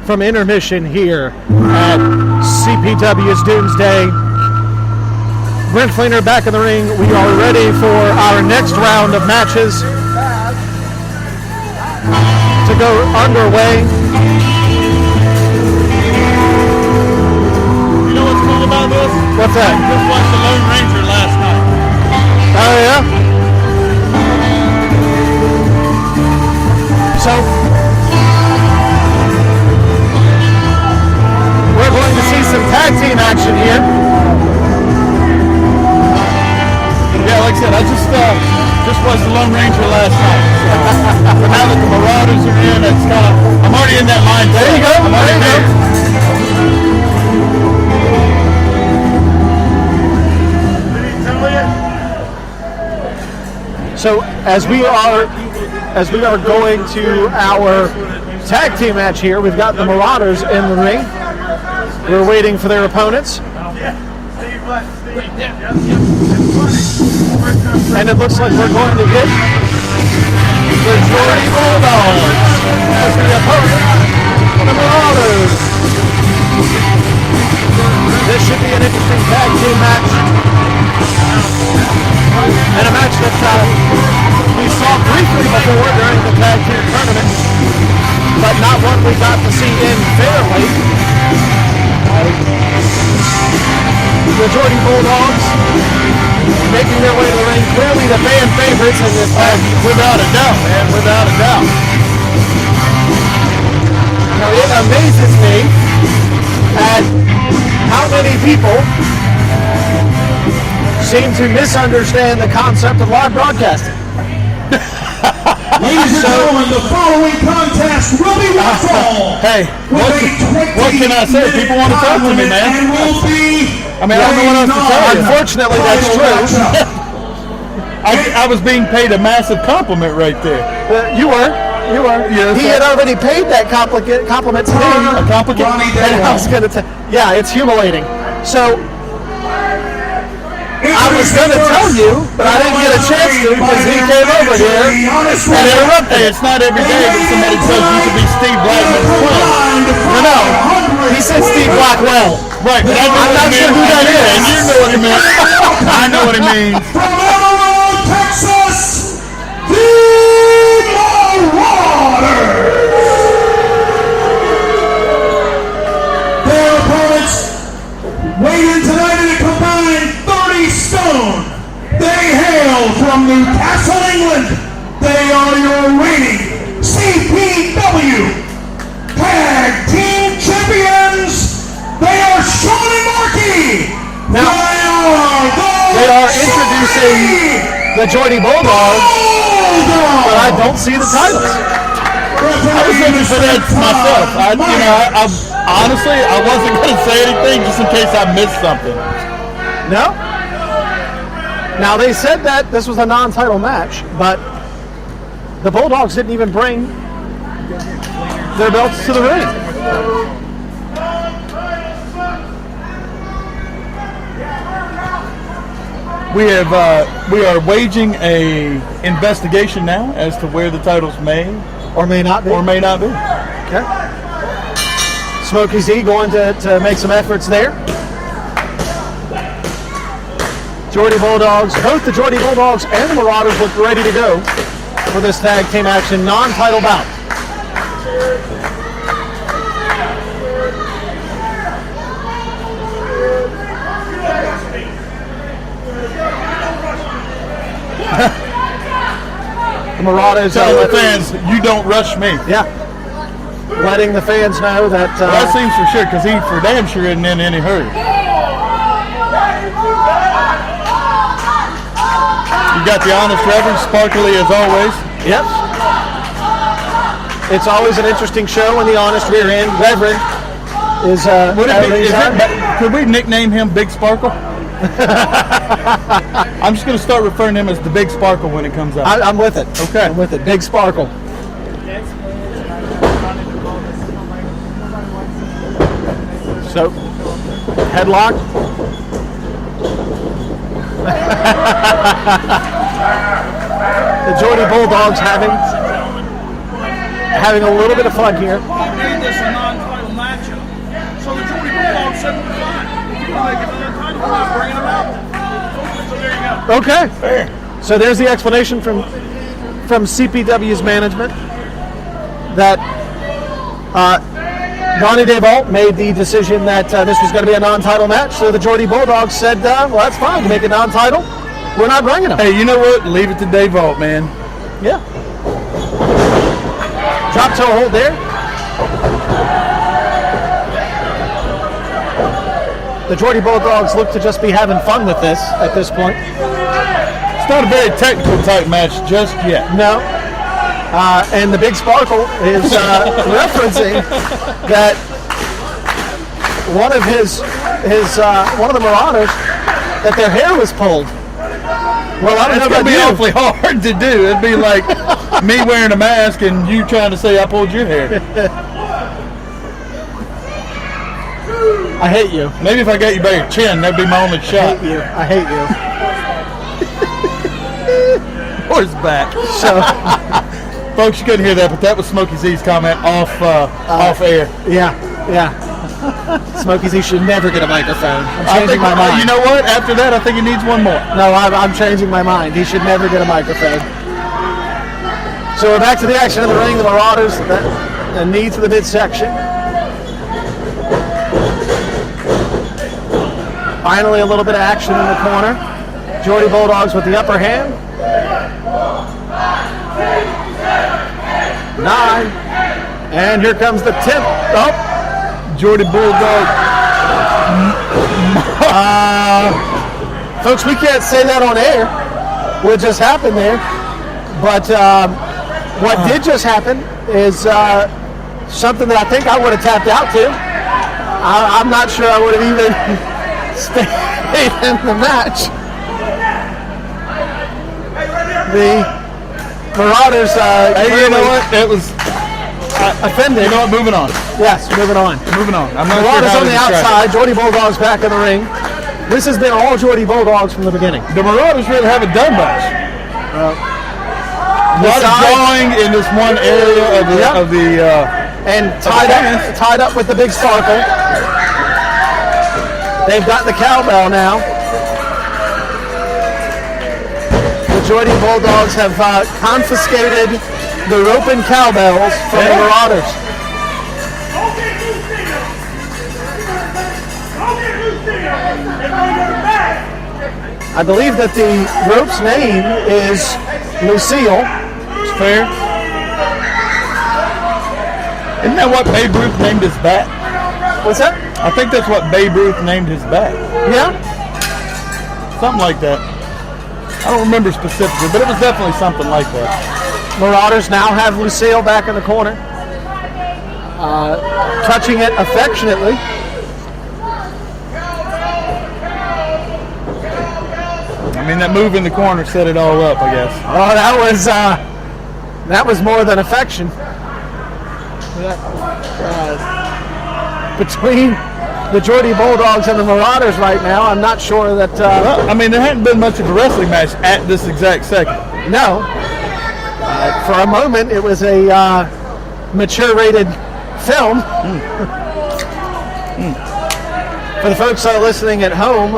from intermission here at CPW's Doomsday. Brent Fleener back in the ring. We are ready for our next round of matches to go underway. You know what's cool about this? What's that? I just watched The Lone Ranger last night. Oh, yeah? So, we're going to see some tag team action here. Yeah, like I said, I just watched The Lone Ranger last night. So now that the Marauders are in, it's kind of, I'm already in that mindset. There you go. I'm already there. So as we are going to our tag team match here, we've got the Marauders in the ring. We're waiting for their opponents. And it looks like we're going to get the Jordy Bulldogs as the opponent for the Marauders. This should be an interesting tag team match. And a match that we saw briefly before during the tag team tournament, but not one we got to see in fairly. The Jordy Bulldogs making their way to the ring, clearly the fan favorites in this match. Without a doubt, man, without a doubt. Now it amazes me at how many people seem to misunderstand the concept of live broadcasting. Ladies and gentlemen, the following contest will be one fall. Hey, what can I say? People want to talk to me, man. I mean, I don't know what else to tell you. Unfortunately, that's true. I was being paid a massive compliment right there. You were. Yes, He had already paid that compliment to me. A compliment? And I was going to yeah, it's humiliating. So, I was going to tell you, but I didn't get a chance to because he came over here and interrupted. Hey, it's not every day that somebody tells you to be Steve Blackman's twin. No, he said Steve Blackwell. Right, but I'm not sure who that is. And you know what he means. I know what he means. From Amarillo, Texas, the Marauders. Their opponents weighed in tonight in a combined 30 stone. They hail from Newcastle, England. They are your reigning CPW Tag Team Champions. They are Sean and Marky. Now, they are introducing the Jordy Bulldogs, but I don't see the titles. I was looking for that myself. Honestly, I wasn't going to say anything just in case I missed something. No? Now, they said that this was a non-title match, but the Bulldogs didn't even bring their belts to the ring. We are waging a investigation now as to where the titles may Or may not be. Okay. Smokey Z going to make some efforts there. Jordy Bulldogs, both the Jordy Bulldogs and the Marauders look ready to go for this tag team action non-title bout. The Marauders Tell the fans, you don't rush me. Yeah. Letting the fans know that... Well, that seems for sure, because he for damn sure isn't in any hurry. You got the honest Reverend, sparkly as always. Yep. It's always an interesting show when the honest rear end Reverend is... could we nickname him Big Sparkle? I'm just going to start referring to him as the Big Sparkle when it comes out. I'm with it. Okay. I'm with it. Big Sparkle. So, headlock. The Jordy Bulldogs having a little bit of fun here. a non-title matchup. So the Geordie Bulldogs said, we're fine. If you want to make it a non-title, we're not bringing them out. So there you go. Okay. Fair. So there's the explanation from CPW's management that Donnie DeVault made the decision that this was going to be a non-title match. So the Geordie Bulldogs said, well, that's fine. You make it non-title. We're not bringing them. Hey, you know what? Leave it to DeVault, man. Yeah. Drop toe hold there. The Geordie Bulldogs look to just be having fun with this at this point. It's not a very technical type match just yet. No. And the Big Sparkle is referencing that one of one of the Marauders, that their hair was pulled. Well, I don't know It's about going to be you. awfully hard to do. It'd be like me wearing a mask and you trying to say I pulled your hair. I hate you. Maybe if I got you by your chin, that'd be my only I shot. hate you. I hate you. Horse back. So, Folks, you couldn't hear that, but that was Smokey Z's comment off air. yeah. Smokey Z should never get a microphone. I'm changing my mind. You know what? After that, I think he needs one more. No, I'm changing my mind. He should never get a microphone. So we're back to the action of the ring. The Marauders, the knee to the midsection. Finally, a little bit of action in the corner. Geordie Bulldogs with the upper hand. 9. And here comes the 10th. Oh, Geordie Bulldog. folks, we can't say that on air. What just happened there. But what did just happen is something that I think I would have tapped out to. I'm not sure I would have even stayed in the match. The Marauders, Hey, you know what? It was offended. You know what? Moving on. Yes, moving on. Moving on. I'm not Marauders sure how on to the describe outside, Geordie Bulldogs back in the ring. This has been all Geordie Bulldogs from the beginning. it. The Marauders really haven't done much. A lot of drawing in this one area of the and tied up with the Big Sparkle. They've got the cowbell now. The Geordie Bulldogs have confiscated the rope and cowbells from the Marauders. I believe that the rope's name is Lucille. It's fair. Isn't that what Babe Ruth named his bat? What's that? I think that's what Babe Ruth named his bat. Yeah? Something like that. I don't remember specifically, but it was definitely something like that. Marauders now have Lucille back in the corner. Touching it affectionately. I mean, that move in the corner set it all up, I guess. Oh, that was more than affection. Between the Geordie Bulldogs and the Marauders right now, I'm not sure that. Well, I mean, there hadn't been much of a wrestling match at this exact second. No. For a moment, it was a mature-rated film. For the folks listening at home,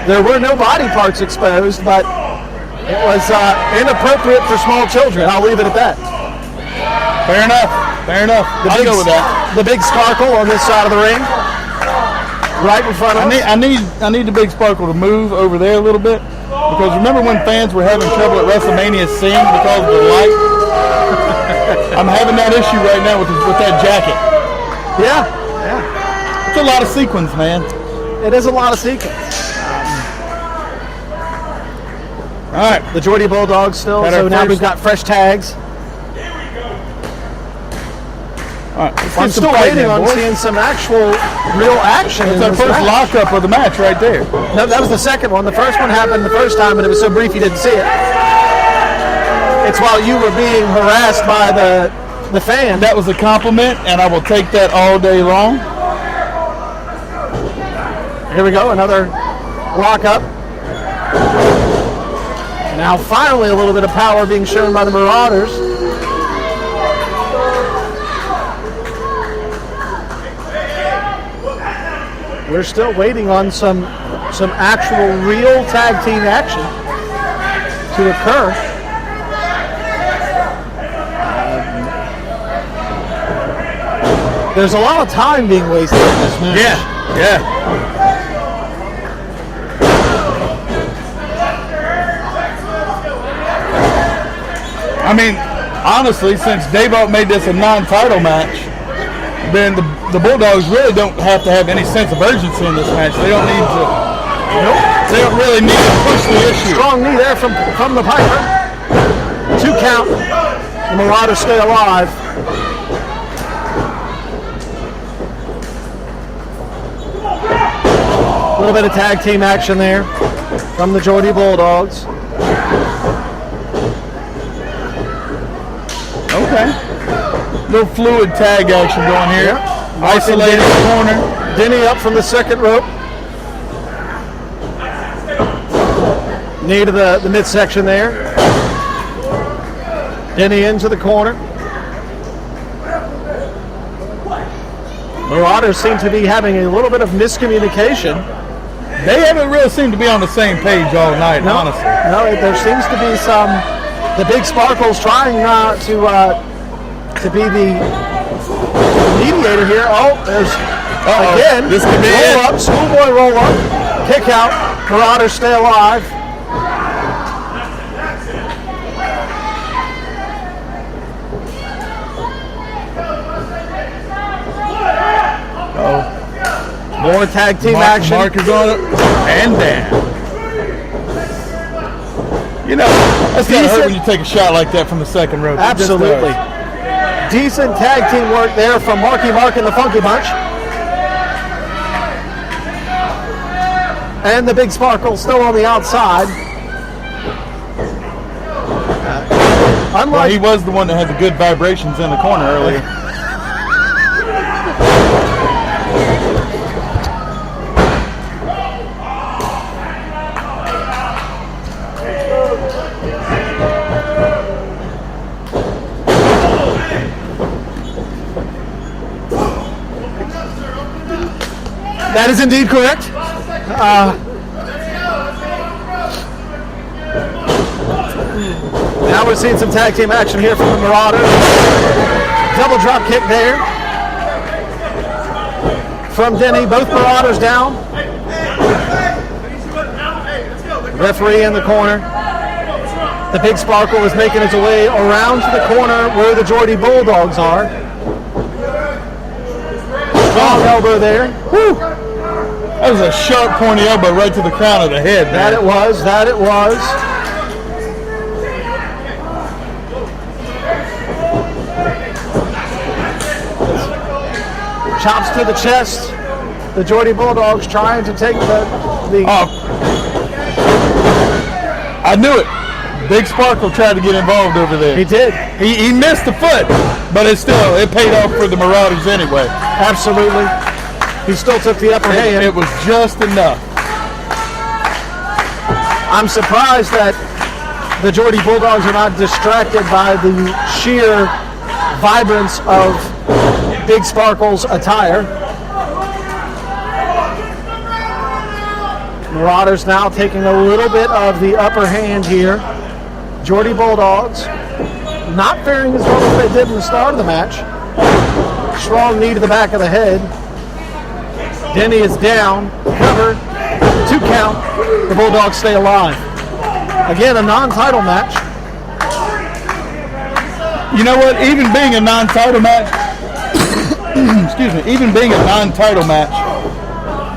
there were no body parts exposed, but it was inappropriate for small children. I'll leave it at that. Fair enough. Fair enough. I'll go with that. The Big Sparkle on this side of the ring, right in front of us. I need the Big Sparkle to move over there a little bit, because remember when fans were having trouble at WrestleMania seeing because of the light? I'm having that issue right now with that jacket. Yeah. It's a lot of sequins, man. It is a lot of sequence. All right. The Geordie Bulldogs still, Got so our now first- we've got fresh tags. All right. Let's I'm get some still fighting waiting in, on boys. seeing some actual real action. It's in our this first match. lockup of the match right there. No, that was the second one. The first one happened the first time, but it was so brief you didn't see it. It's while you were being harassed by the fan. That was a compliment, and I will take that all day long. Here we go, another lockup. Now finally a little bit of power being shown by the Marauders. we're still waiting on some actual real tag team action to occur. There's a lot of time being wasted in this match. Yeah. I mean, honestly, since Dave-O made this a non-title match, then the Bulldogs really don't have to have any sense of urgency in this match. They don't need to. Nope. They don't really need to push the issue. Strong knee there from the Piper. 2 count. The Marauders stay alive. A little bit of tag team action there from the Geordie Bulldogs. Okay. Little fluid tag action going here. Yep. Isolated corner. Denny up from the second rope. Knee to the midsection there. Denny into the corner. Marauders seem to be having a little bit of miscommunication. They haven't really seemed to be on the same page all night, honestly. No, there seems to be some. The Big Sparkle's trying to be the mediator here. Oh, there's again. This could be roll up, schoolboy roll up, kick out. Marauders stay alive. More tag team action. Mark is on it and down. You know, that's gotta hurt when you take a shot like that from the second rope. Absolutely. Decent tag team work there from Marky Mark and the Funky Bunch. And the Big Sparkle still on the outside. Well, he was the one that had the good vibrations in the corner earlier. That is indeed correct. Now we're seeing some tag team action here from the Marauders. Double drop kick there from Denny. Both Marauders down. Referee in the corner. The Big Sparkle is making his way around to the corner where the Geordie Bulldogs are. Strong elbow there. Whew. That was a sharp, pointy elbow right to the crown of the head. Man. That it was. That it was. Chops to the chest. The Geordie Bulldogs trying to take the I knew it. Big Sparkle tried to get involved over there. He did. He missed the foot, but it paid off for the Marauders anyway. Absolutely. He still took the upper hand. It was just enough. I'm surprised that the Geordie Bulldogs are not distracted by the sheer vibrance of Big Sparkle's attire. Marauders now taking a little bit of the upper hand here. Geordie Bulldogs not faring as well as they did in the start of the match. Strong knee to the back of the head. Denny is down. Cover. 2 count. The Bulldogs stay alive. Again, a non-title match. You know what? Even being a non-title match, even being a non-title match,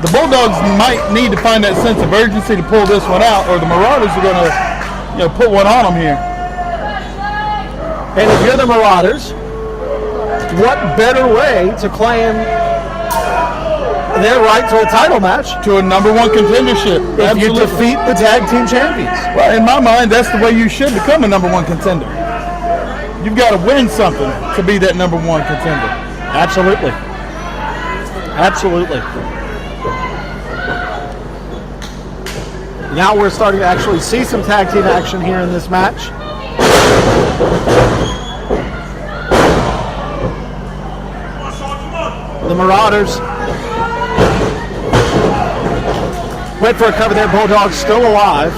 the Bulldogs might need to find that sense of urgency to pull this one out, or the Marauders are going to, put one on them here. And if you're the Marauders, what better way to claim their right to a title match? To a number 1 contendership. If you defeat the tag team champions. Well, in my mind, that's the way you should become a number 1 contender. You've got to win something to be that number 1 contender. Absolutely. Absolutely. Now we're starting to actually see some tag team action here in this match. The Marauders Went for a cover there. Bulldogs still alive.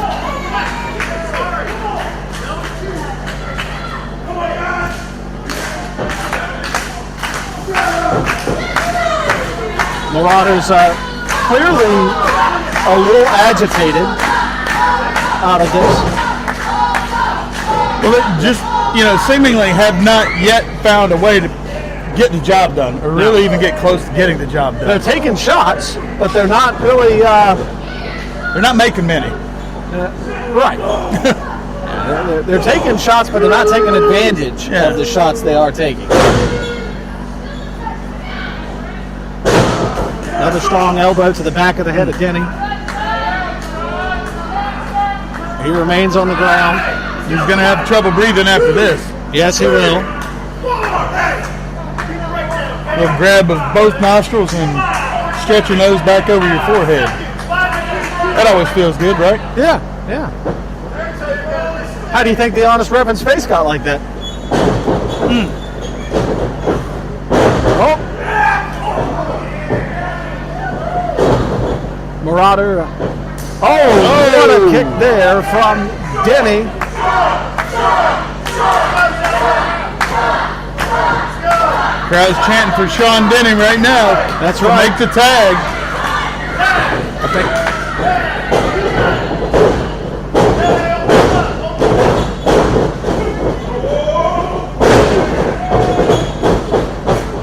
Marauders clearly a little agitated out of this. Well, it just, seemingly have not yet found a way to get the job done, or really even get close to getting the job done. They're taking shots, but they're not really... they're not making many. Right. They're taking shots, but they're not taking advantage of the shots they are taking. Another strong elbow to the back of the head of Denny. He remains on the ground. He's going to have trouble breathing after this. Yes, he will. Little grab of both nostrils and stretch your nose back over your forehead. That always feels good, right? Yeah. How do you think the Honest Reverend's face got like that? Oh. Marauder. What a kick there from Denny. Crowd's chanting for Sean Denny right now. That's to right. Make the tag. I think.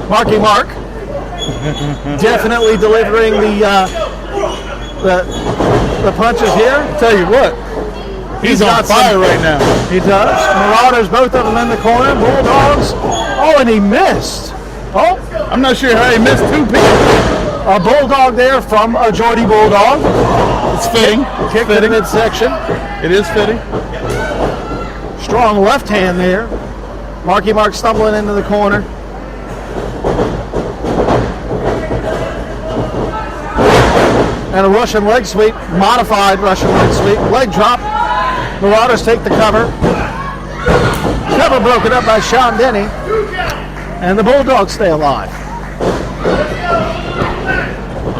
Marky Mark. Definitely delivering the punches here. Tell you what, he's on fire right now. He does. Marauders, both of them in the corner. Bulldogs. Oh, and he missed. Oh, I'm not sure how he missed two people. a bulldog there from a Geordie Bulldog. It's fitting. Kick to the midsection. It is fitting. Strong left hand there. Marky Mark stumbling into the corner. And a Russian leg sweep, modified Russian leg sweep. Leg drop. Marauders take the cover. Cover broken up by Sean Denny. And the Bulldogs stay alive.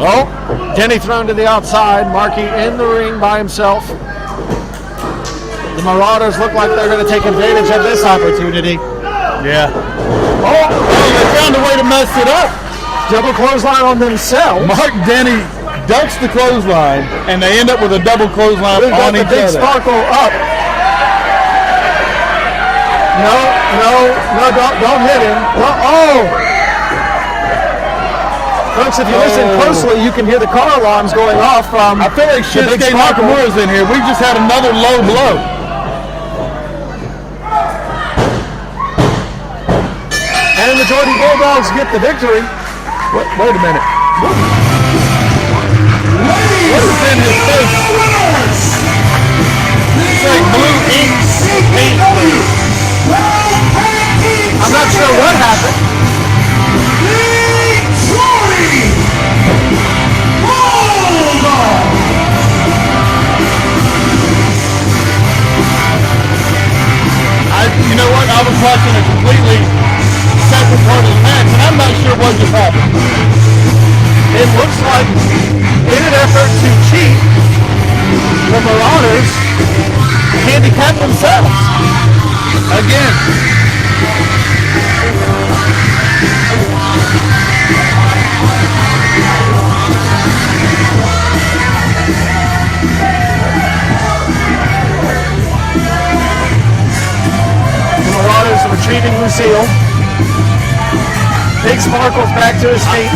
Oh, Denny thrown to the outside. Marky in the ring by himself. The Marauders look like they're going to take advantage of this opportunity. Yeah. Oh, they found a way to mess it up. Double clothesline on themselves. Mark Denny ducks the clothesline, and they end up with a double clothesline We've got on the each big other. sparkle up. No, don't hit him. Oh! Folks, if you listen closely, you can hear the car alarms going off from I feel like the big Shinsuke sparkle. Nakamura's in here. We just had another low blow. And the Geordie Bulldogs get the victory. Wait a minute. What is in his face? It's like blue ink. I'm not sure what happened. You know what? I was watching a completely separate part of the match, and I'm not sure what just happened. It looks like in an effort to cheat, the Marauders handicap themselves. Again. The Marauders are retreating Lucille. Big Sparkle's back to his feet.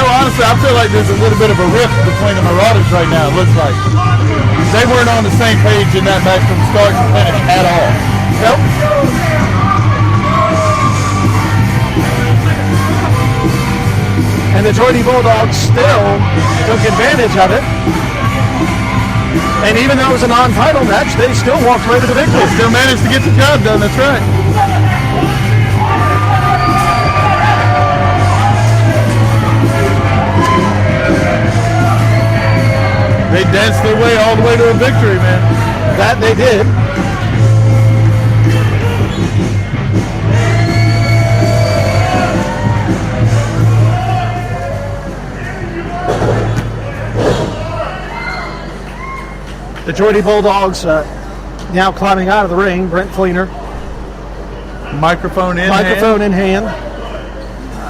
Honestly, I feel like there's a little bit of a rift between the Marauders right now, it looks like. They weren't on the same page in that match from start to finish at all. Nope. And the Geordie Bulldogs still took advantage of it. And even though it was a non-title match, they still walked away with the victory. They still managed to get the job done, that's right. They danced their way all the way to a victory, man. That they did. The Geordie Bulldogs now climbing out of the ring. Brent Fleener, Microphone in microphone in hand,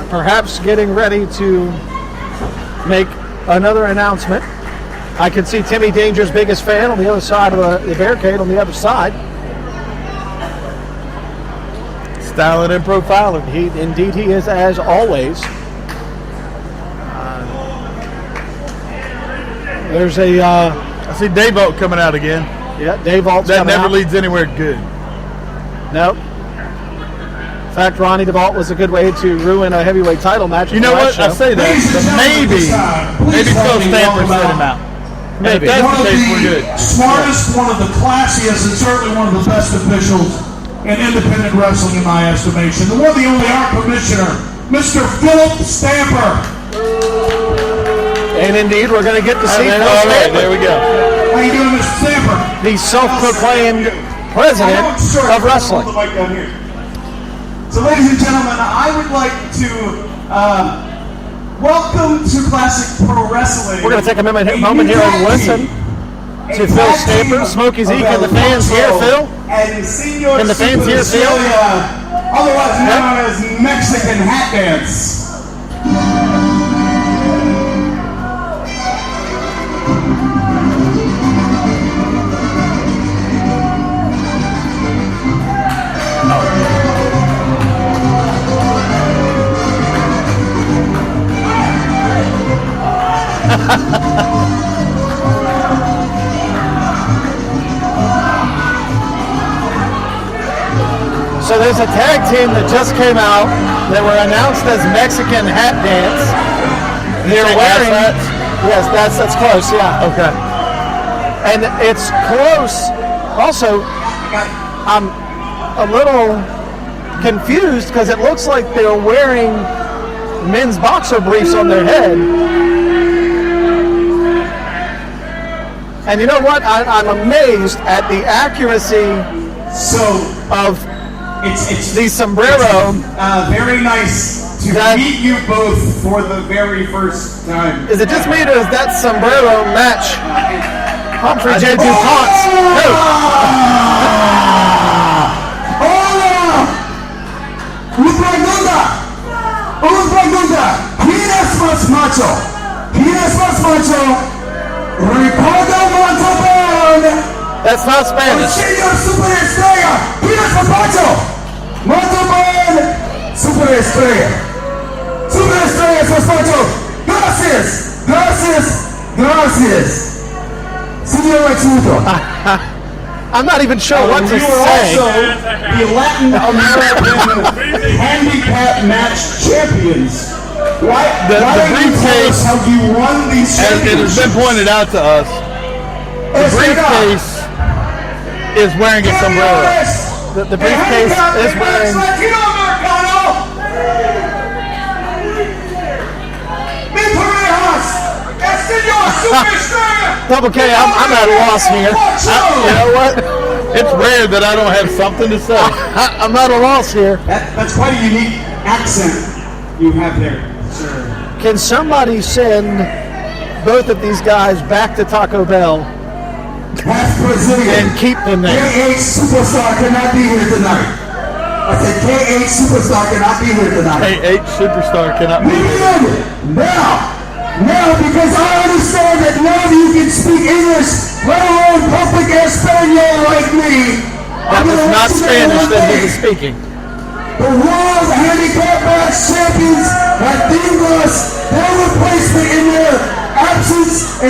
perhaps getting ready to make another announcement. I can see Timmy Danger's biggest fan on the other side of the barricade on the other side. Styling and profiling. Indeed he is, as always. There's a... I see Dave Alt coming out again. Yeah, Dave Alt's That coming never out. leads anywhere good. Nope. In fact, Ronnie DeVault was a good way to ruin a heavyweight title match. You know what? I say that, but maybe Phil Stanford set him out. Maybe. If that's One the of case, we're the good. smartest, one of the classiest, and certainly one of the best officials in independent wrestling, in my estimation. The one, the only, our commissioner, Mr. Philip Stamper. And indeed, we're going to get to see All Phil right, Stamper, there we go. How you doing, Mr. Stamper? the self-proclaimed president of wrestling. Hold the mic down here. So, ladies and gentlemen, I would like to welcome to Classic Pro Wrestling. We're going to take a moment here and listen to Phil Stamper. Smokey Z, can the fans hear Phil? Can the fans hear Phil? Otherwise known as Mexican Hat Dance. So there's a tag team that just came out that were announced as Mexican Hat Dance. They're wearing... Yes, that's close, yeah. Okay. And it's close. Also, I'm a little confused because it looks like they're wearing men's boxer briefs on their head. And you know what? I'm amazed at the accuracy of the sombrero. Very nice to meet you both for the very first time. Is it just me or is that sombrero match Humphrey J. DuPont's coat? Hola! Un pregunta. ¿Quién es más macho? ¿Quién es más macho? Ricardo Montalban. That's not Spanish. Señor Superestrella. ¿Quién es más macho? Montalban. Superestrella. Superestrella es más macho. Gracias. Gracias. Gracias. Señor Lechuto. I'm not even sure what to You are say. also the Latin American Handicap Match Champions. Why The don't you tell briefcase, us how you won these As it has been championships? pointed out to us, the briefcase is wearing a sombrero. The briefcase is wearing... Double K, I'm at a loss here. You know what? It's rare that I don't have something to say. I'm at a loss here. That's quite a unique accent you have there, sir. Can somebody send both of these guys back to Taco Bell That's Brazilian. and keep them there? KH Superstar cannot be here tonight. I said KH Superstar cannot be here tonight. A8 superstar cannot be here. Now, because I understand that none of you can speak English, let alone perfect Espanol like me. That was not Spanish that he was speaking. The World Handicap Match Champions have deemed us their replacement in the absence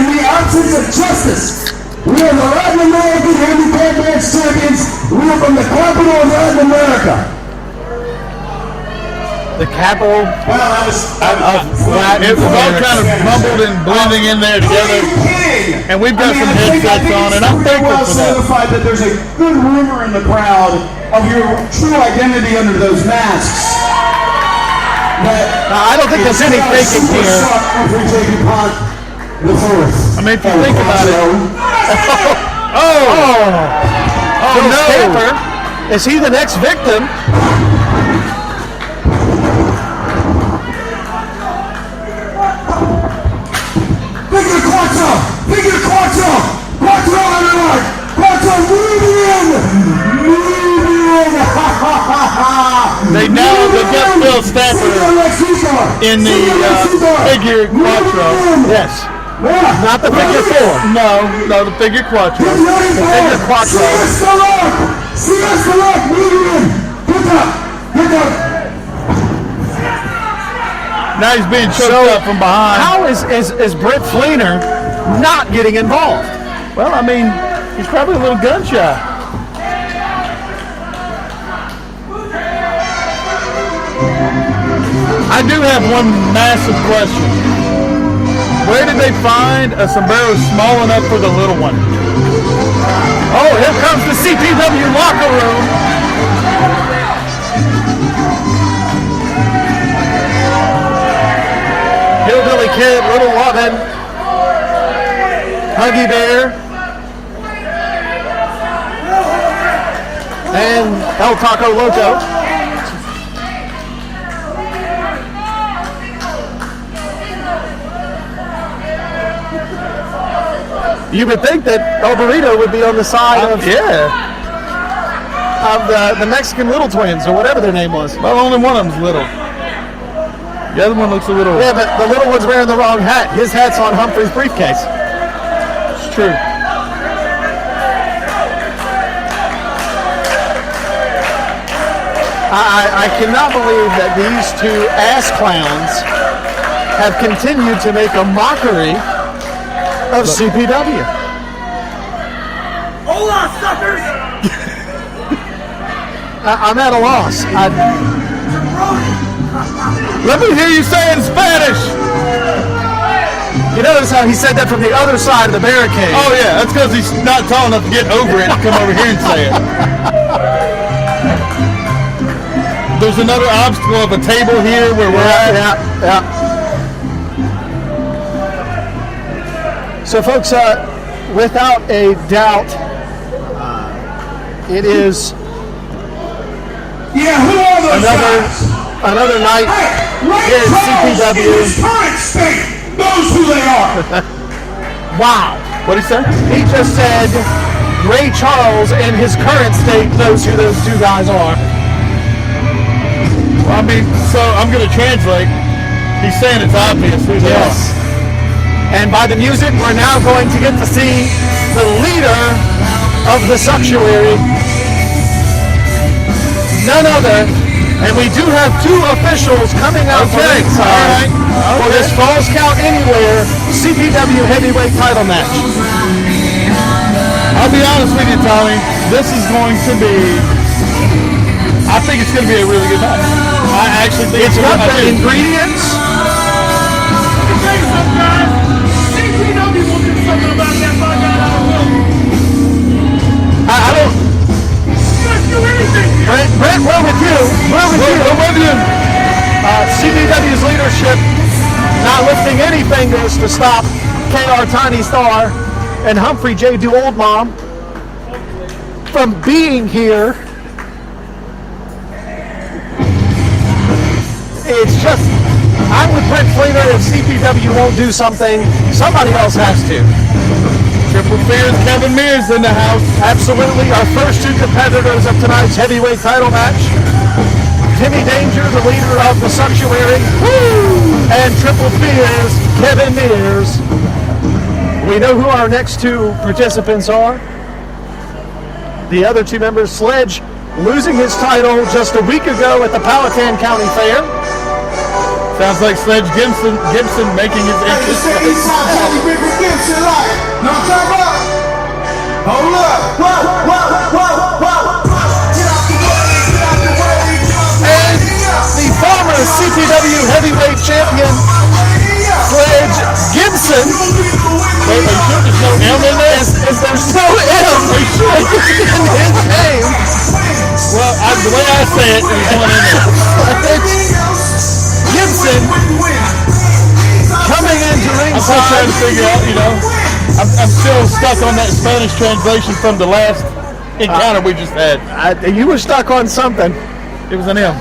of justice. We are the Latin American Handicap Match Champions. We are from the capital of Latin America. The capital Well, that was It was all kind of mumbled and blending in there together. And we've got some headsets on, and I'm thankful well for that. certified that there's a good rumor in the crowd of your true identity under those masks. I don't think there's any faking here. I mean, if you think about it. Phil no. Stamper, is he the next victim? Figure quarto! Figure quarto! Quarto, everyone! They got Phil Stafford in the figure quattro. Yes. Not the figure 4. No, the figure quattro. The figure quattro. Now he's being choked up from behind. How is Brett Fleener not getting involved? Well, I mean, he's probably a little gun shy. I do have one massive question. Where did they find a sombrero small enough for the little one? Oh, here comes the CPW locker room. Hillbilly Kid, Little Lovin', Huggy Bear, and El Taco Loco. You would think that El Burrito would be on the side of the Mexican Little Twins or whatever their name was. Well, only one of them's little. The other one looks a little... Yeah, but the little one's wearing the wrong hat. His hat's on Humphrey's briefcase. It's true. I cannot believe that these two ass clowns have continued to make a mockery of CPW. Hola, suckers! I'm at a loss. Let me hear you say it in Spanish. You notice how he said that from the other side of the barricade. Oh yeah, that's because he's not tall enough to get over it and come over here and say it. There's another obstacle of a table here where we're at. Yeah. So folks, without a doubt, it is Yeah, who are those guys? another night here at CPW. In his current state knows who they are. Wow. What did he say? He just said Ray Charles in his current state knows who those two guys are. Well, I mean, so I'm going to translate. He's saying it's obvious who they are. And by the music, we're now going to get to see the leader of the Suctuary. None other. And we do have two officials coming out for ringside for this Falls Count Anywhere CPW heavyweight title match. I'll be honest with you, Tommy. This is going to be... I think it's going to be a really good match. I actually think It's got the ingredients. Let me tell you something, guys. CPW will do something about that by God, I will. I don't... Let's do anything here. Brent, we're with you. We're with you. CPW's leadership not lifting any fingers to stop KR Tiny Star and Humphrey J. Do Old Mom from being here. It's just, I'm with Brent Fleener. If CPW won't do something, somebody else has to. Triple Fears, Kevin Mears in the house. Absolutely. Our first two competitors of tonight's heavyweight title match. Timmy Danger, the leader of the Suctuary. And Triple Fears, Kevin Mears. We know who our next two participants are. The other two members, Sledge, losing his title just a week ago at the Powhatan County Fair. Sounds like Sledge Gibson making his entrance. Hold up. And the former CPW heavyweight champion, Sledge Gibson. Wait, are you sure there's no M in there? There's no M in his name. Well, the way I say it, there's one in there. Gibson coming into I'm still trying ringside. to figure out, I'm still stuck on that Spanish translation from the last encounter we just had. You were stuck on something. It was an M.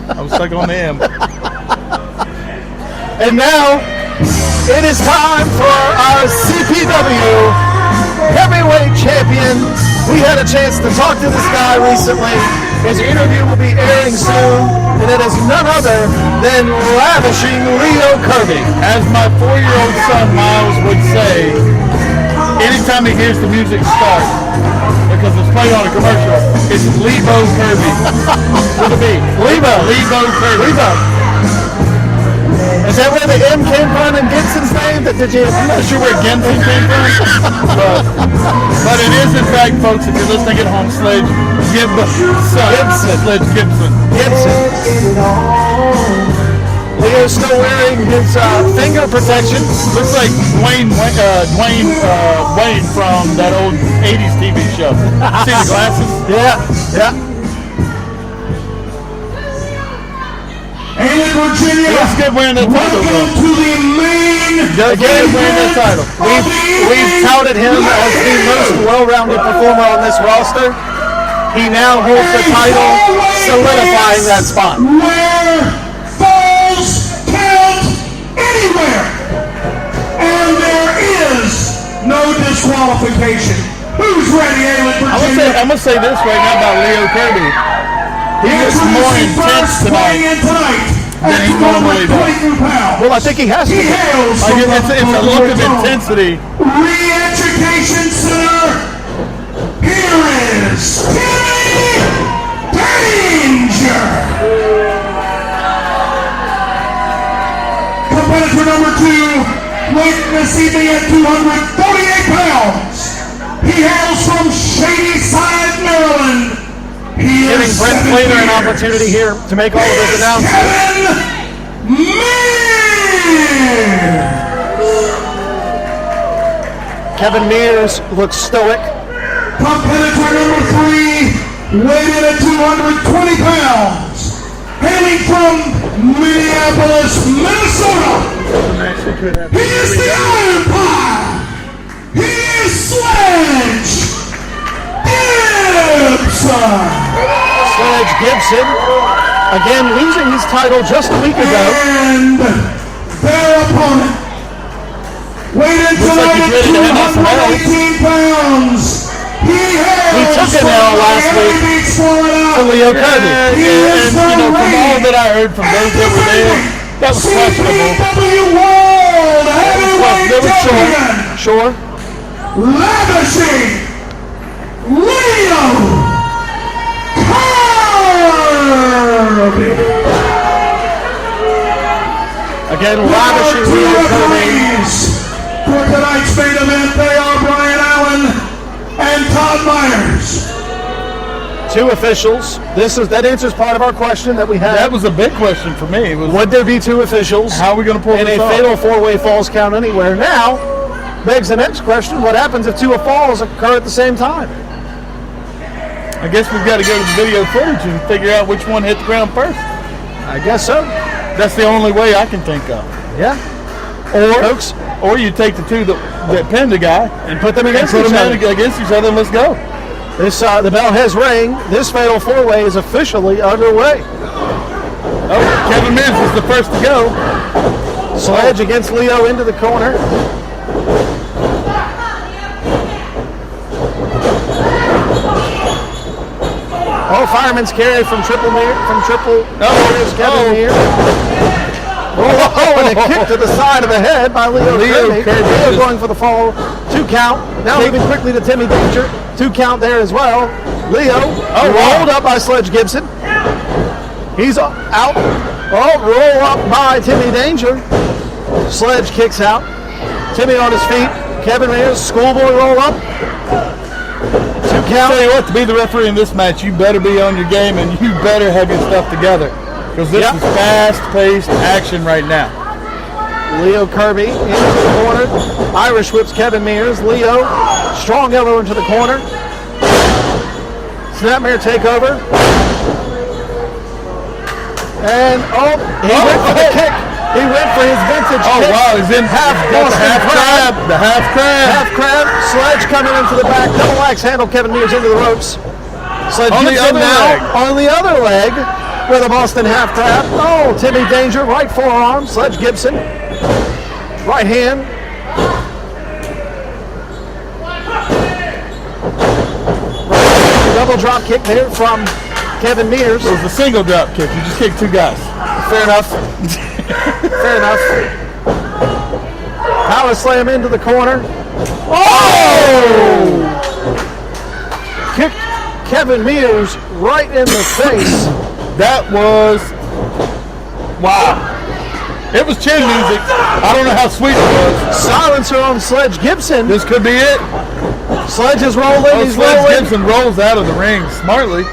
I was stuck on the M. And now it is time for our CPW heavyweight champion. We had a chance to talk to this guy recently. His interview will be airing soon, and it is none other than Lavishing Leo Kirby. As my 4-year-old son Miles would say, anytime he hears the music start, because it's playing on a commercial, it's Lebo Kirby. With a B. Lebo Kirby. Lebo. Is that where the M came from in Gibson's name? I'm not sure where Gibson came from, but it is in fact, folks, if you're listening at home, Sledge Gibson. Leo's still wearing his finger protection. Looks like Dwayne from that old 80s TV show. See the glasses? Yeah. And Virginia, let's get wearing the title. Welcome to the main wearing the title. We've touted him as the most well-rounded performer on this roster. He now holds the title, solidifying that spot. Where falls count anywhere, and there is no disqualification. Who's ready, Ayla, Virginia? I'm gonna say this right now about Leo Kirby. He is more intense tonight than he normally does. Well, I think he has to. It's a look of intensity. Re-Education Center. Here is Timmy Danger. Competitor number 2, weighing this evening at 248 pounds. He hails from Shady Side, Maryland. Giving Brent Flater an opportunity here to make all of his announcements. Kevin Mears looks stoic. Competitor number 3, weighed in at 220 pounds. Hailing from Minneapolis, Minnesota. He is the Iron Pie. He is Sledge Gibson, again losing his title just a week ago. And their opponent, weighed in tonight at 218 pounds. He took an L last week for Leo Kirby. And from all that I heard from those that were there, that was questionable. CPW World Heavyweight Champion. Sure. Lavishing Leo Kirby. Again, lavishing Leo Kirby. For tonight's main event, they are Brian Allen and Todd Myers. 2 officials. That answers part of our question that we had. That was a big question for me. Would there be 2 officials? How are we going to pull in this a off? fatal 4-way falls count anywhere? Now, begs the next question: what happens if 2 falls occur at the same time? I guess we've got to go to the video footage and figure out which one hit the ground first. I guess so. That's the only way I can think of. Yeah. Or you take the 2 that pinned the guy and put them against each other. And let's go. The bell has rang. This fatal 4-way is officially underway. Oh, Kevin Mears is the first to go. Sledge against Leo into the corner. Oh, fireman's carry from Triple Mears. Kevin Mears. Oh, and a kick to the side of the head by Leo Kirby. Leo going for the fall. 2 count. Now moving quickly to Timmy Danger. 2 count there as well. Leo rolled up by Sledge Gibson. He's out. Oh, roll up by Timmy Danger. Sledge kicks out. Timmy on his feet. Kevin Mears, schoolboy roll up. 2 count. Tell you what, to be the referee in this match, you better be on your game and you better have your stuff together. Because this is fast-paced action right now. Leo Kirby into the corner. Irish whips Kevin Mears. Leo, strong elbow into the corner. Snapmare takeover. And, he went for the kick. He went for his vintage kick. Oh, wow, he's in half crab. The half crab. Half crab. Sledge coming into the back. Double axe handle Kevin Mears into the ropes. Sledge gets him now on the other leg with a Boston half crab. Oh, Timmy Danger, right forearm. Sledge Gibson. Right hand. Double drop kick there from Kevin Mears. It was a single drop kick. You just kicked two guys. Fair enough. Fair enough. Power slam into the corner. Oh! Kicked Kevin Mears right in the face. That was, wow. It was chin music. I don't know how sweet it was. Silencer on Sledge Gibson. This could be it. Sledge is rolling. Oh, He's Sledge rolling. Gibson rolls out of the ring smartly.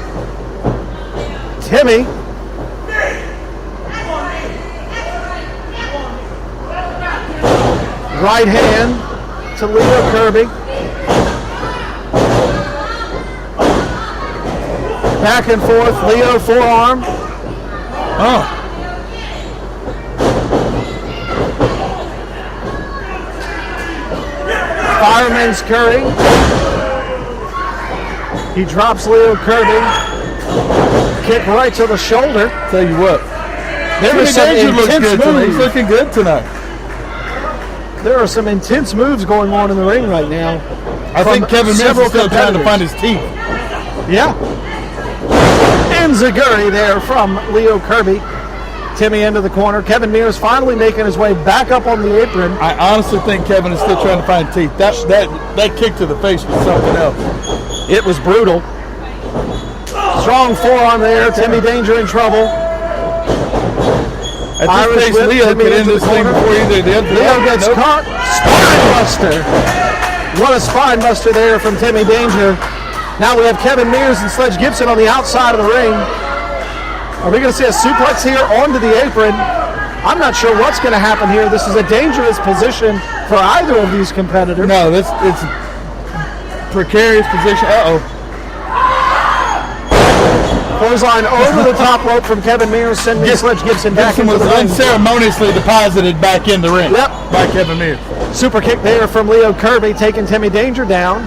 Timmy. Right hand to Leo Kirby. Back and forth. Leo forearm. Oh. Fireman's Curry. He drops Leo Kirby. Kick right to the shoulder. Tell you what. There was some intense He's moves. looking good tonight. There are some intense moves going on in the ring right now. I think Kevin Mears is still trying to find his teeth. Yeah. Enziguri there from Leo Kirby. Timmy into the corner. Kevin Mears finally making his way back up on the apron. I honestly think Kevin is still trying to find teeth. That kick to the face was something else. It was brutal. Strong forearm there. Timmy Danger in trouble. At Irish this pace, whip, Leo Timmy could end into this the thing corner. before either the end. Leo gets caught. Spine buster. What a spine buster there from Timmy Danger. Now we have Kevin Mears and Sledge Gibson on the outside of the ring. Are we going to see a suplex here onto the apron? I'm not sure what's going to happen here. This is a dangerous position for either of these competitors. No, it's precarious position. Uh-oh. Clothesline over the top rope from Kevin Mears, sending Sledge Gibson back Gibson into was the ring. unceremoniously deposited back in the ring. Yep. By Kevin Mears. Super kick there from Leo Kirby, taking Timmy Danger down.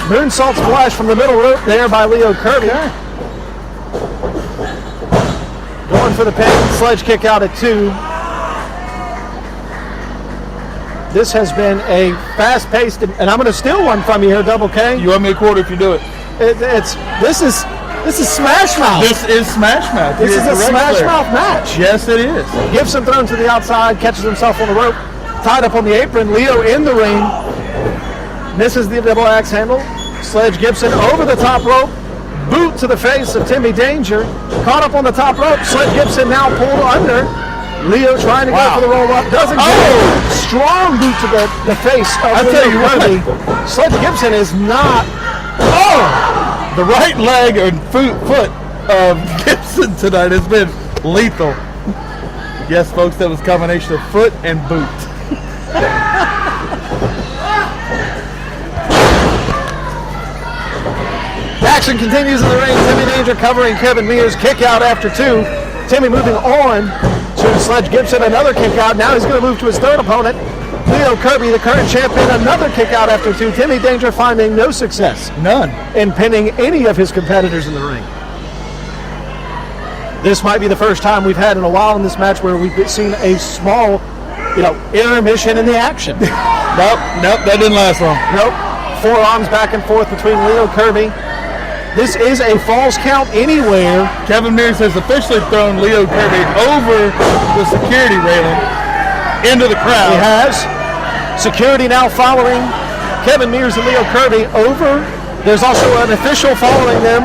Moonsault splash from the middle rope there by Leo Kirby. Going for the pin, Sledge kick out at 2. This has been a fast-paced, and I'm going to steal one from you here, Double K. You owe me a quarter if you do it. This is Smash Mouth. This is Smash Mouth. This is a Smash Mouth match. Yes, it is. Gibson thrown to the outside, catches himself on the rope, tied up on the apron. Leo in the ring, misses the double axe handle. Sledge Gibson over the top rope, boot to the face of Timmy Danger. Caught up on the top rope. Sledge Gibson now pulled under. Leo trying to go for the roll up, doesn't get it. Strong boot to the face of Leo Kirby. Sledge Gibson is not. The right leg and foot of Gibson tonight has been lethal. Yes, folks, that was a combination of foot and boot. Action continues in the ring. Timmy Danger covering Kevin Mears. Kick out after 2. Timmy moving on to Sledge Gibson. Another kick out. Now he's going to move to his third opponent. Leo Kirby, the current champion. Another kick out after 2. Timmy Danger finding no success. None. In pinning any of his competitors in the ring. This might be the first time we've had in a while in this match where we've seen a small, intermission in the action. Nope, that didn't last long. Nope. Forearms back and forth between Leo Kirby. This is a falls count anywhere. Kevin Mears has officially thrown Leo Kirby over the security railing into the crowd. He has. Security now following Kevin Mears and Leo Kirby over. There's also an official following them.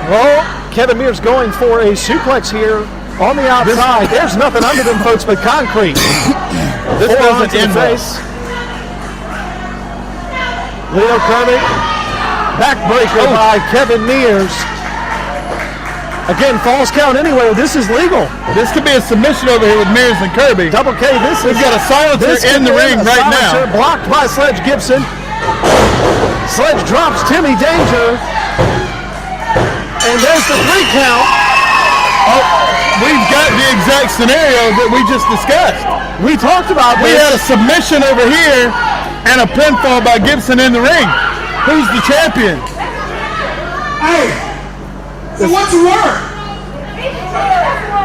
Well, Kevin Mears going for a suplex here on the outside. There's nothing under them, folks, but concrete. This doesn't to the end face. Leo Kirby. Backbreaker by Kevin Mears. Again, falls count anywhere. This is legal. This could be a submission over here with Mears and Kirby. Double K, this is... We've got a silencer in the ring right now. Blocked by Sledge Gibson. Sledge drops Timmy Danger. And there's the 3 count. Oh, we've got the exact scenario that we just discussed. We talked about We this. had a submission over here and a pinfall by Gibson in the ring. Who's the champion? Hey, so what's the word?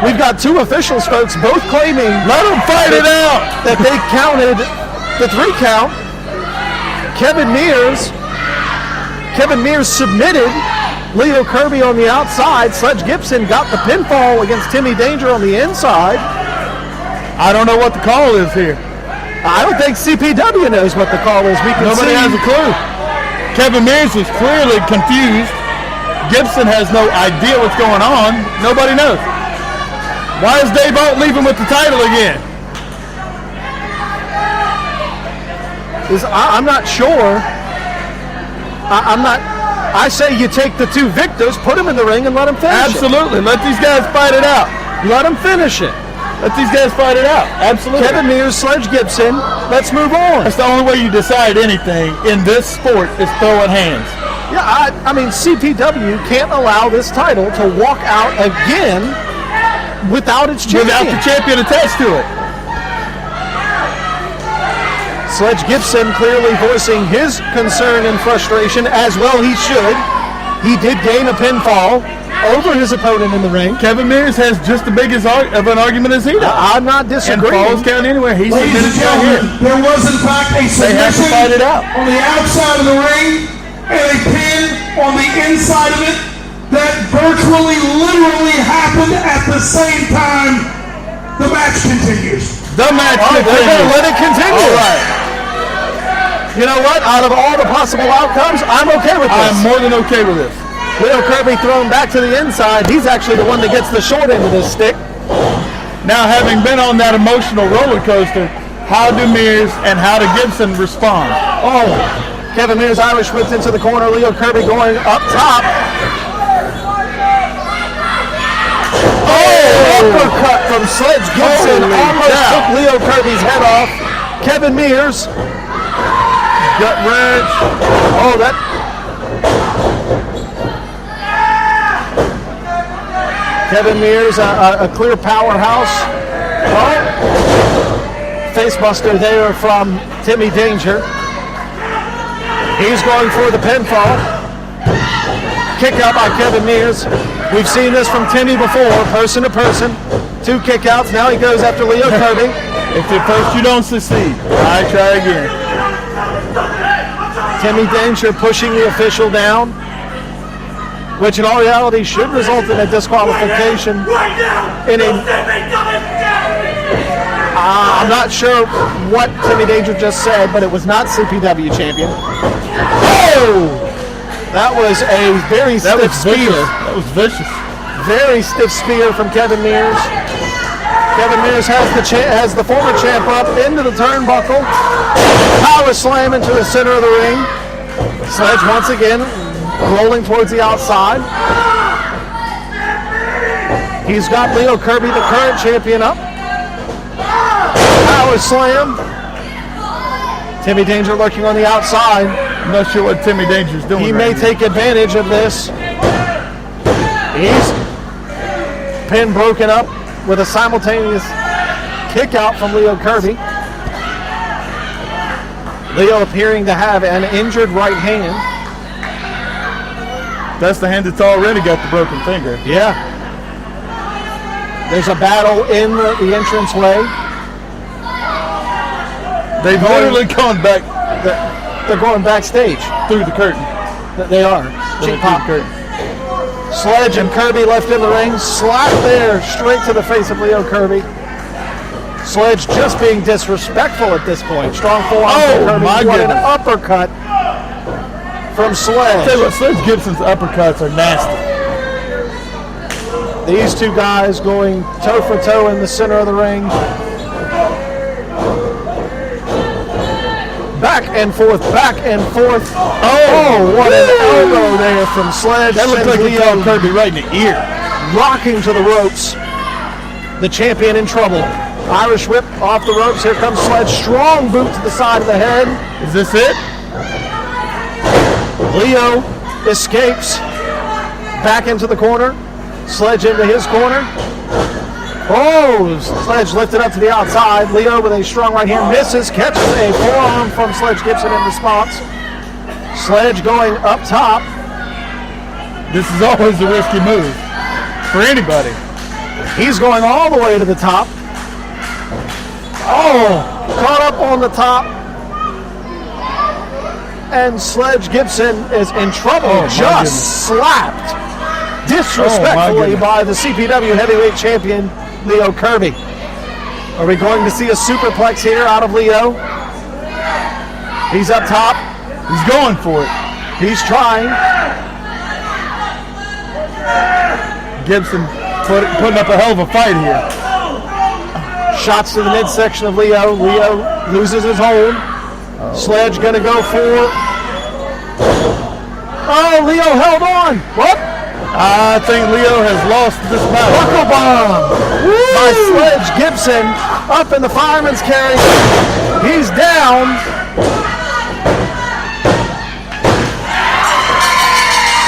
We've got 2 officials, folks, both claiming Let them fight it out. that they counted the 3 count. Kevin Mears Kevin Mears submitted Leo Kirby on the outside. Sledge Gibson got the pinfall against Timmy Danger on the inside. I don't know what the call is here. I don't think CPW knows what the call is. Nobody has a clue. Kevin Mears was clearly confused. Gibson has no idea what's going on. Nobody knows. Why is Dave Alt leaving with the title again? I'm not sure. I say you take the two victors, put them in the ring, and let them finish Absolutely. Let these guys fight it out. it. Let them finish it. Let these guys fight it out. Absolutely. Kevin Mears, Sledge Gibson. Let's move on. That's the only way you decide anything in this sport is throwing hands. Yeah, I mean, CPW can't allow this title to walk out again without its champion. Without the champion attached to it. Sledge Gibson clearly voicing his concern and frustration, as well he should. He did gain a pinfall over his opponent in the ring. Kevin Mears has just as big of an argument as he does. I'm not And disagreeing. falls count anywhere. He's Ladies and submitted right here. gentlemen, there was in fact a They have to submission fight it out. on the outside of the ring and a pin on the inside of it that virtually, literally happened at the same time. The match continues. The match They're going to continues. let it continue. All right. You know what? Out of all the possible outcomes, I'm okay with this. I'm more than okay with this. Leo Kirby thrown back to the inside. He's actually the one that gets the short end of this stick. Now, having been on that emotional roller coaster, how do Mears and how do Gibson respond? Oh, Kevin Mears Irish whipped into the corner. Leo Kirby going up top. Oh, uppercut from Sledge Gibson. Holy Almost cow. took Leo Kirby's head off. Kevin Mears. Gut wrench. Oh, that. Kevin Mears, a clear powerhouse. Oh, face buster there from Timmy Danger. He's going for the pinfall. Kick out by Kevin Mears. We've seen this from Timmy before, person to person. Two kickouts. Now he goes after Leo Kirby. If at first you don't succeed, I try again. Timmy Danger pushing the official down, which in all reality should result in a disqualification. I'm not sure what Timmy Danger just said, but it was not CPW champion. Oh! That was a very stiff spear. That was vicious. Very stiff spear from Kevin Mears. Kevin Mears has the former champ up into the turnbuckle. Power slam into the center of the ring. Sledge once again rolling towards the outside. He's got Leo Kirby, the current champion, up. Power slam. Timmy Danger lurking on the outside. I'm not sure what Timmy Danger's doing. He right may now. take advantage of this. He's pin broken up with a simultaneous kick out from Leo Kirby. Leo appearing to have an injured right hand. That's the hand that's already got the broken finger. Yeah. There's a battle in the entranceway. They've literally gone back They're going backstage. through the curtain. They are. Cheap pop. Sledge and Kirby left in the ring. Slap there, straight to the face of Leo Kirby. Sledge just being disrespectful at this point. Strong forearm from Kirby. My What an goodness. uppercut from Sledge. Tell you what, Sledge Gibson's uppercuts are nasty. These two guys going toe for toe in the center of the ring. Back and forth, back and forth. Oh, what an elbow there from Sledge. That looked Sends like he Leo caught Kirby right in the ear. rocking to the ropes. The champion in trouble. Irish whip off the ropes. Here comes Sledge. Strong boot to the side of the head. Is this it? Leo escapes back into the corner. Sledge into his corner. Oh, Sledge lifted up to the outside. Leo with a strong right hand misses. Catches a forearm from Sledge Gibson in response. Sledge going up top. This is always a risky move for anybody. He's going all the way to the top. Oh, caught up on the top. and Sledge Gibson is in trouble. Oh, my goodness. Slapped disrespectfully goodness. by the CPW heavyweight champion, Leo Kirby. Are we going to see a superplex here out of Leo? He's up top. He's going for it. He's trying. Gibson putting up a hell of a fight here. Shots to the midsection of Leo. Leo loses his hold. Sledge gonna go for. Oh, Leo held on. What? I think Leo has lost this battle. Buckle bomb by Sledge Gibson up in the fireman's carry. He's down.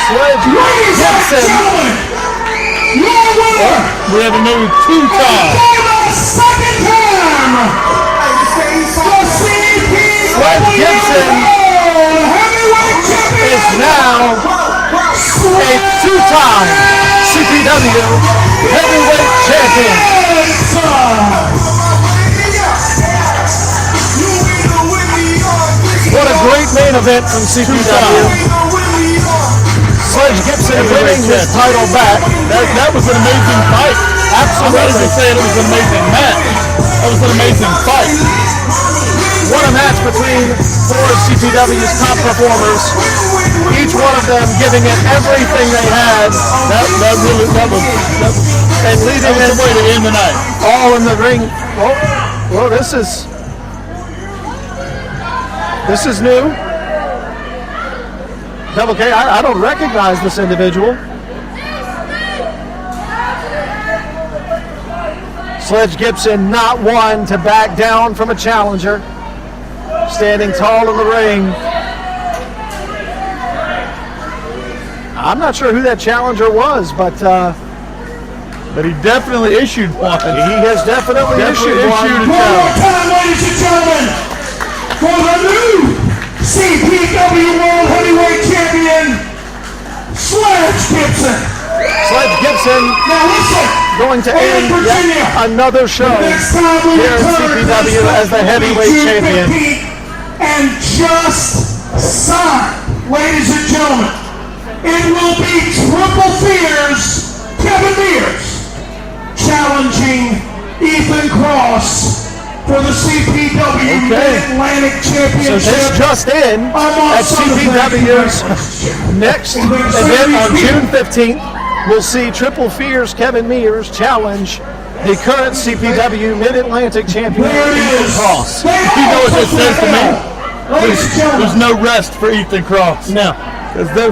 Sledge Gibson. Your winner We have a new two-time. for the second time. The CPW Sledge Gibson heavyweight champion is now a two-time CPW heavyweight champion. What a great main event from CPW. Sledge Gibson winning his title back. That was an amazing fight. Absolutely. I'm not even saying it was an amazing match. That was an amazing fight. What a match between four of CPW's top performers. Each one of them giving it everything they had. That was And leading the it way to end the night. all in the ring. Well, this is new. Double K, I don't recognize this individual. Sledge Gibson not one to back down from a challenger. Standing tall in the ring. I'm not sure who that challenger was, but he definitely issued one. he has definitely issued one. One more time, ladies and gentlemen, for the new CPW World Heavyweight Champion, Sledge Gibson. Sledge Gibson Now listen, going to end Virginia. yet another show Next time we here at return CPW as the heavyweight June champion. 15th, and just signed, ladies and gentlemen, it will be Triple Fears Kevin Mears challenging Ethan Cross for the CPW Mid-Atlantic So Championship. this just in at CPW's next event on June 15th. We'll see Triple Fears Kevin Mears challenge the current CPW Mid-Atlantic champion There it Ethan is. Cross. You know what this says to me? Ladies and gentlemen, There's no rest for Ethan Cross. No,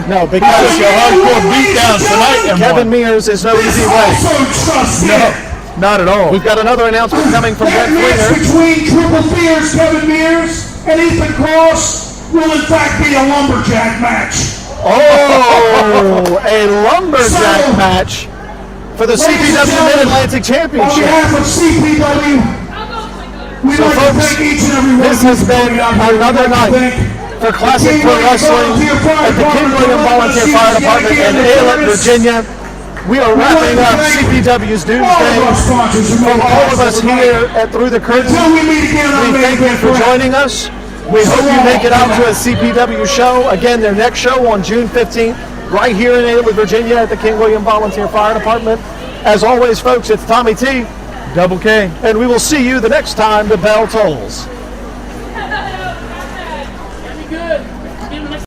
No, because it's a hardcore beatdown tonight. And Kevin won. Mears is no this easy way. also trusted. No, not at all. We've got another announcement coming from That Brent match Fleener. between Triple Fears Kevin Mears and Ethan Cross will in fact be a lumberjack match. Oh, a lumberjack So, match for the ladies and CPW gentlemen, Mid-Atlantic On Championship. behalf of CPW, we'd So, like folks, to thank each and every one this of you has for been coming out here. another We'd like to night thank for Classic Pro Wrestling at the King William Volunteer Fire Department in Aylett, Virginia. We are wrapping up CPW's all of our Doomsday. sponsors who From made all of possible us tonight. here at Through the Curtain, Until we meet again on we May thank you 5th, for joining us. We hope you make it out to a CPW show. Again, their next show on June 15th, right here in Aylett, Virginia at the King William Volunteer Fire Department. As always, folks, it's Tommy T, Double K. and we will see you the next time the bell tolls.